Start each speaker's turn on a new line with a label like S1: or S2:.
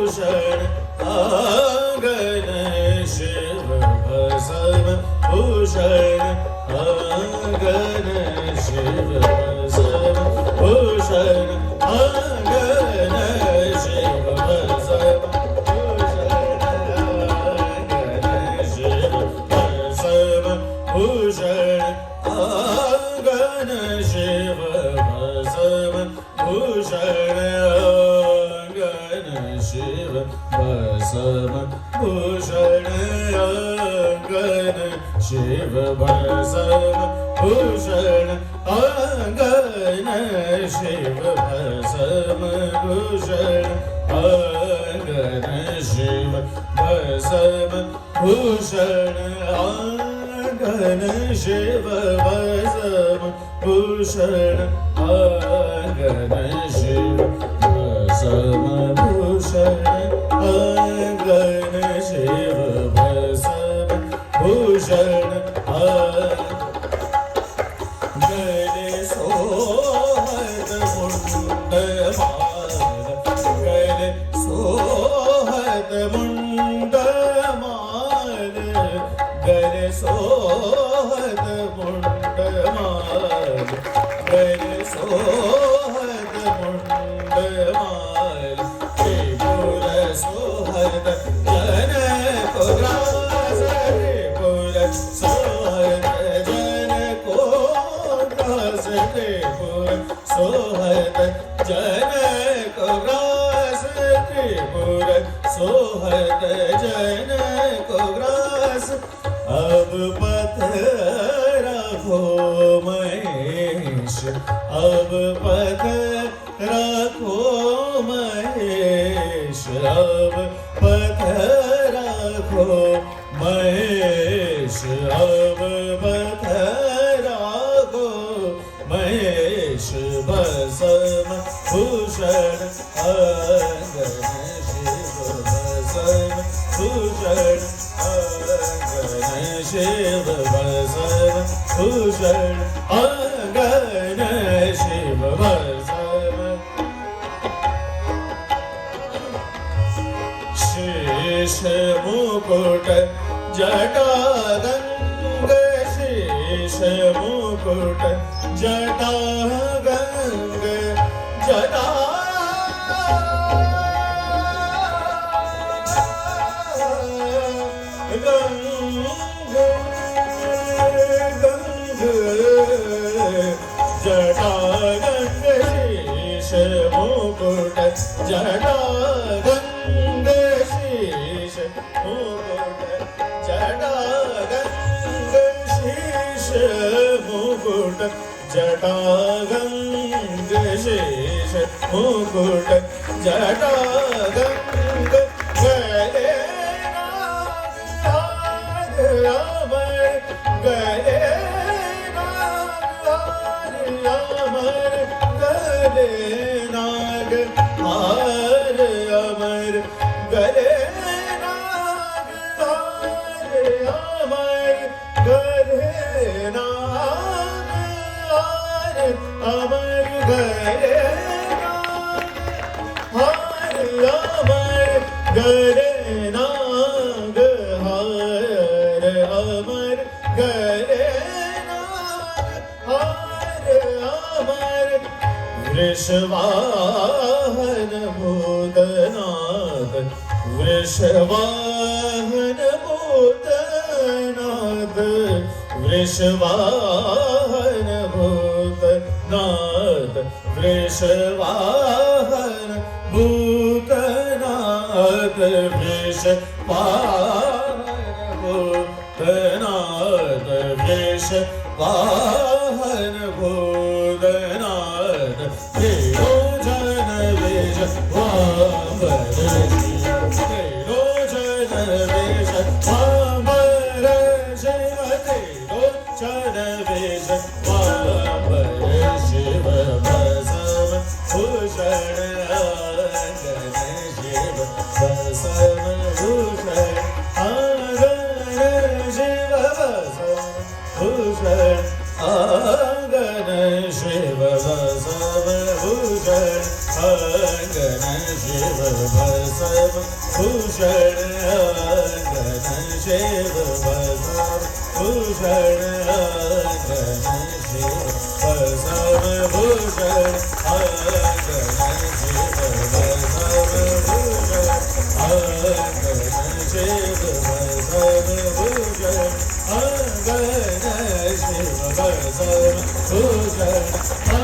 S1: भूषण आंगन शिव भस्म भूषण आंगन शिव भस्म भूषण आंगन शिव भस्म भूषण आंगन शिव भस्म भूषण आंगन शिव भस्म भूषण आंगन शिव भस्म भूषण आंगन शिव भस्म भूषण आंगन शिव भस्म भूषण आंगन शिव भस्म भूषण आंगन शिव भस्म भूषण आंगन शिव भस्म भूषण गले सोहत मुंड माल गले सोहत मुंड माल गले सोहत मुंड माल गले सोहत मुंड माल त्रिपुर सोहत जन को ग्रास त्रिपुर सोहत जन को ग्रास त्रिपुर सोहत जन को ग्रास त्रिपुर सोहत जन को ग्रास अब पथ रखो महेश अब पथ रखो महेश अब पथ रखो महेश अब पथ रखो महेश भस्म भूषण आंगन शिव भस्म भूषण आंगन शिव भस्म भूषण आंगन शिव भस्म शेष मुकुट जटा गंग शेष मुकुट जटा गंग जटा जटा गंग शीश मुकुट जटा गंग शीश मुकुट जटा गंग शीश मुकुट जटा गंग शीश मुकुट जटा गंग गले नाग अमर गले अमर गले नाग हार अमर गले नाग हार अमर गले नाग हार अमर गले नाग हार अमर गले नाग हार अमर गले वृषवाहन भूतनाथ वृषवाहन भूतनाथ वृषवाहन भूतनाथ वृषवाहन भूतनाथ वृषवाहन भूतनाथ वृषवाहन भूतनाथ त्रिलोचन वेश वामन त्रिलोचन वेश वामन शिव त्रिलोचन वेश वामन शिव भस्म भूषण आंगन शिव भस्म भूषण आंगन शिव भस्म भूषण आंगन शिव भस्म भूषण भूषण अंगन शिव भसम भूषण अंगन शिव भसम भूषण अंगन शिव भसम भूषण अंगन शिव भसम भूषण अंगन शिव भसम भूषण अंगन शिव भसम भूषण